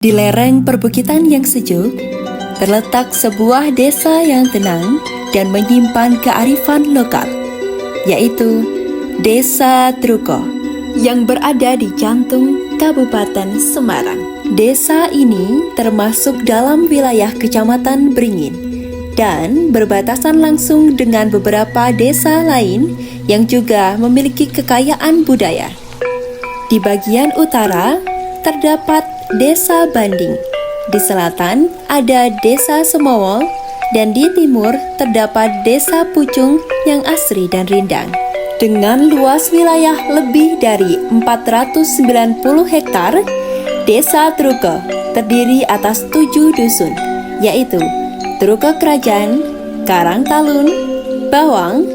Di lereng perbukitan yang sejuk, terletak sebuah desa yang tenang dan menyimpan kearifan lokal, yaitu Desa Truko, yang berada di jantung Kabupaten Semarang. Desa ini termasuk dalam wilayah Kecamatan Beringin dan berbatasan langsung dengan beberapa desa lain yang juga memiliki kekayaan budaya. Di bagian utara terdapat Desa Banding, di selatan ada Desa Semowol, dan di timur terdapat Desa Pucung yang asri dan rindang. Dengan luas wilayah lebih dari 490 hektar, Desa Truko terdiri atas 7 dusun, yaitu Truko Kerajaan, Karangtalun, Bawang,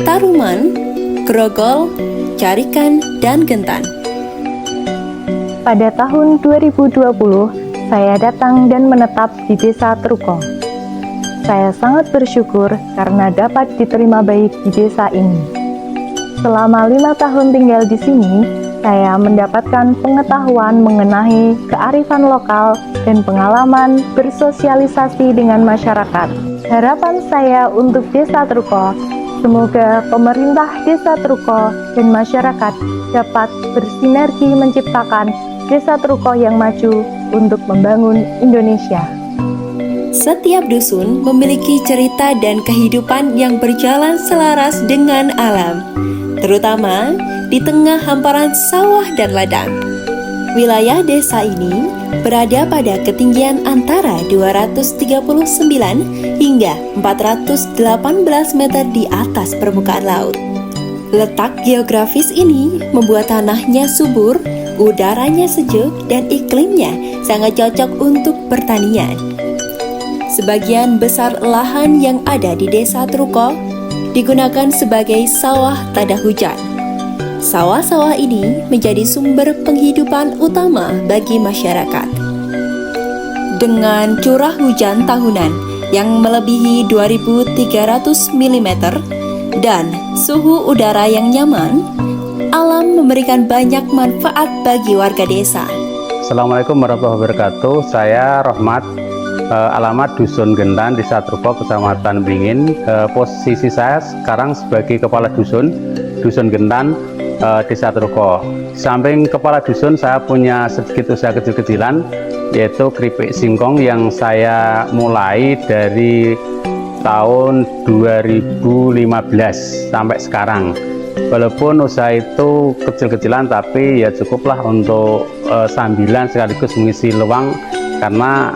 Taruman, Grogol, Carikan, dan Gentan. Pada tahun 2020, saya datang dan menetap di Desa Truko. Saya sangat bersyukur karena dapat diterima baik di desa ini. Selama 5 tahun tinggal di sini, saya mendapatkan pengetahuan mengenai kearifan lokal dan pengalaman bersosialisasi dengan masyarakat. Harapan saya untuk Desa Truko, semoga pemerintah Desa Truko dan masyarakat dapat bersinergi menciptakan Desa Truko yang maju untuk membangun Indonesia. Setiap dusun memiliki cerita dan kehidupan yang berjalan selaras dengan alam, terutama di tengah hamparan sawah dan ladang. Wilayah desa ini berada pada ketinggian antara 239 hingga 418 meter di atas permukaan laut. Letak geografis ini membuat tanahnya subur, udaranya sejuk, dan iklimnya sangat cocok untuk pertanian. Sebagian besar lahan yang ada di Desa Truko digunakan sebagai sawah tanda hujan. Sawah-sawah ini menjadi sumber penghidupan utama bagi masyarakat. Dengan curah hujan tahunan yang melebihi 2.300 mm dan suhu udara yang nyaman, alam memberikan banyak manfaat bagi warga desa. Assalamualaikum warahmatullahi wabarakatuh. Saya Rohmat, alamat Dusun Gentan, Desa Truko, Kecamatan Beringin. Posisi saya sekarang sebagai Kepala Dusun Gentan, Desa Truko. Di samping Kepala Dusun, saya punya sedikit usaha kecil-kecilan, yaitu keripik singkong yang saya mulai dari tahun 2015 sampai sekarang. Walaupun usaha itu kecil-kecilan, tapi ya cukuplah untuk sambilan sekaligus mengisi luang, karena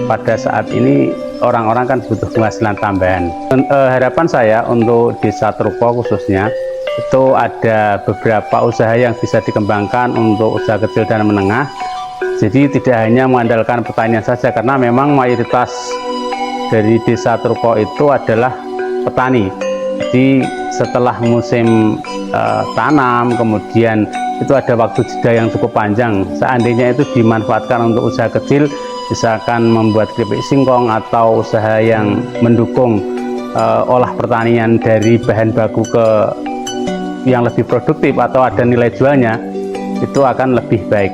pada saat ini orang-orang kan butuh penghasilan tambahan. Harapan saya untuk Desa Truko khususnya, itu ada beberapa usaha yang bisa dikembangkan untuk usaha kecil dan menengah. Jadi tidak hanya mengandalkan pertanian saja, karena memang mayoritas dari Desa Truko itu adalah petani. Jadi setelah musim tanam, kemudian itu ada waktu jeda yang cukup panjang. Seandainya itu dimanfaatkan untuk usaha kecil, misalkan membuat keripik singkong atau usaha yang mendukung olah pertanian dari bahan baku ke yang lebih produktif atau ada nilai jualnya, itu akan lebih baik.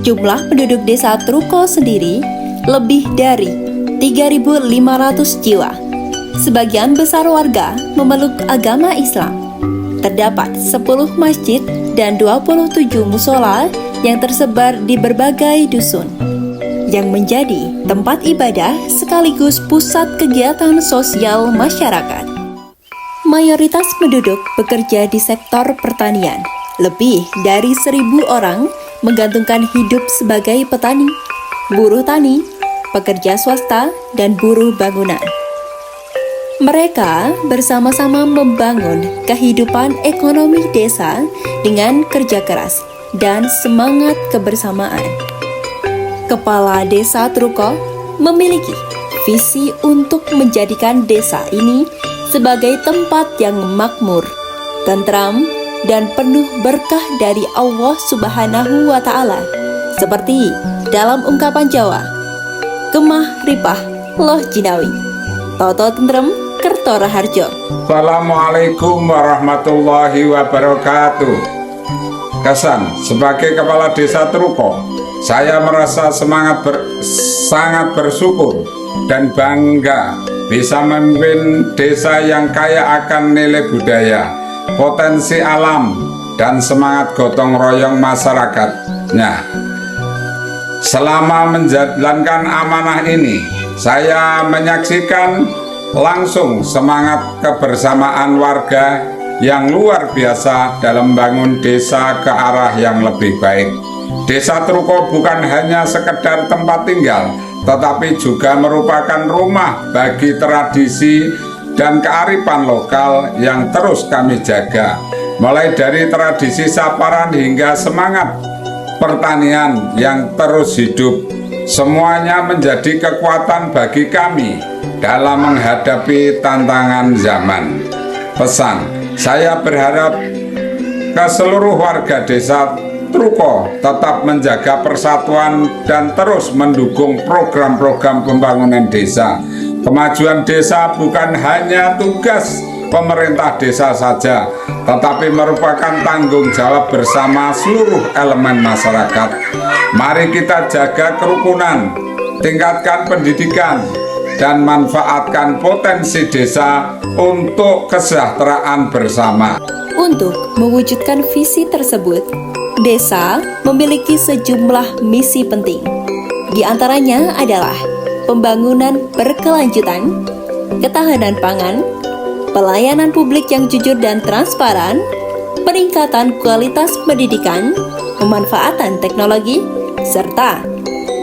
Jumlah penduduk Desa Truko sendiri lebih dari 3.500 jiwa. Sebagian besar warga memeluk agama Islam. Terdapat 10 masjid dan 27 musola yang tersebar di berbagai dusun, yang menjadi tempat ibadah sekaligus pusat kegiatan sosial masyarakat. Mayoritas penduduk bekerja di sektor pertanian. Lebih dari 1.000 orang menggantungkan hidup sebagai petani, buruh tani, pekerja swasta, dan buruh bangunan. Mereka bersama-sama membangun kehidupan ekonomi desa dengan kerja keras dan semangat kebersamaan. Kepala Desa Truko memiliki visi untuk menjadikan desa ini sebagai tempat yang makmur, tentram, dan penuh berkah dari Allah Subhanahu wa Ta'ala. Seperti dalam ungkapan Jawa, Gemah Ripah Loh Jinawi, Toto Tentrem Kerto Raharjo. Assalamualaikum warahmatullahi wabarakatuh. Kesan sebagai Kepala Desa Truko, saya merasa sangat bersyukur dan bangga bisa memimpin desa yang kaya akan nilai budaya, potensi alam, dan semangat gotong royong masyarakatnya. Selama menjalankan amanah ini, saya menyaksikan langsung semangat kebersamaan warga yang luar biasa dalam membangun desa ke arah yang lebih baik. Desa Truko bukan hanya sekedar tempat tinggal, tetapi juga merupakan rumah bagi tradisi dan kearifan lokal yang terus kami jaga. Mulai dari tradisi saparan hingga semangat pertanian yang terus hidup, semuanya menjadi kekuatan bagi kami dalam menghadapi tantangan zaman. Pesan, saya berharap ke seluruh warga desa Truko tetap menjaga persatuan dan terus mendukung program-program pembangunan desa. Kemajuan desa bukan hanya tugas pemerintah desa saja, tetapi merupakan tanggung jawab bersama seluruh elemen masyarakat. Mari kita jaga kerukunan, tingkatkan pendidikan, dan manfaatkan potensi desa untuk kesejahteraan bersama. Untuk mewujudkan visi tersebut, desa memiliki sejumlah misi penting. Di antaranya adalah pembangunan berkelanjutan, ketahanan pangan, pelayanan publik yang jujur dan transparan, peningkatan kualitas pendidikan, pemanfaatan teknologi, serta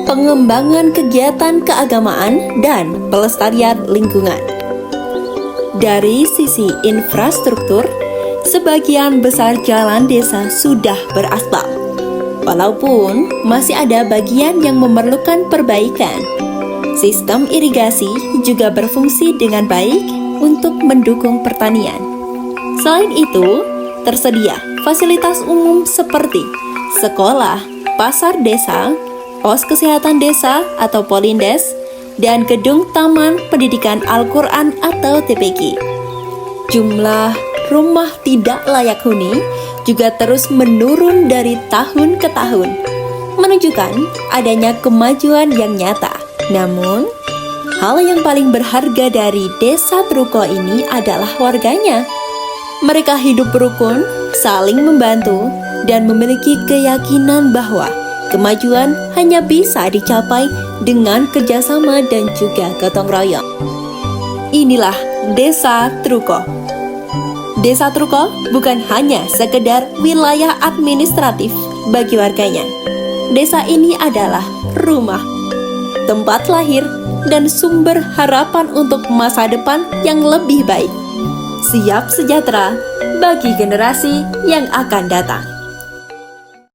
pengembangan kegiatan keagamaan dan pelestarian lingkungan. Dari sisi infrastruktur, sebagian besar jalan desa sudah beraspal, walaupun masih ada bagian yang memerlukan perbaikan. Sistem irigasi juga berfungsi dengan baik untuk mendukung pertanian. Selain itu, tersedia fasilitas umum seperti sekolah, pasar desa, pos kesehatan desa atau Polindes, dan gedung Taman Pendidikan Al-Quran atau TPQ. Jumlah rumah tidak layak huni juga terus menurun dari tahun ke tahun, menunjukkan adanya kemajuan yang nyata. Namun, hal yang paling berharga dari desa Truko ini adalah warganya. Mereka hidup rukun, saling membantu, dan memiliki keyakinan bahwa kemajuan hanya bisa dicapai dengan kerjasama dan juga gotong royong. Inilah Desa Truko. Desa Truko bukan hanya sekedar wilayah administratif bagi warganya. Desa ini adalah rumah, tempat lahir, dan sumber harapan untuk masa depan yang lebih baik. Siap sejahtera bagi generasi yang akan datang.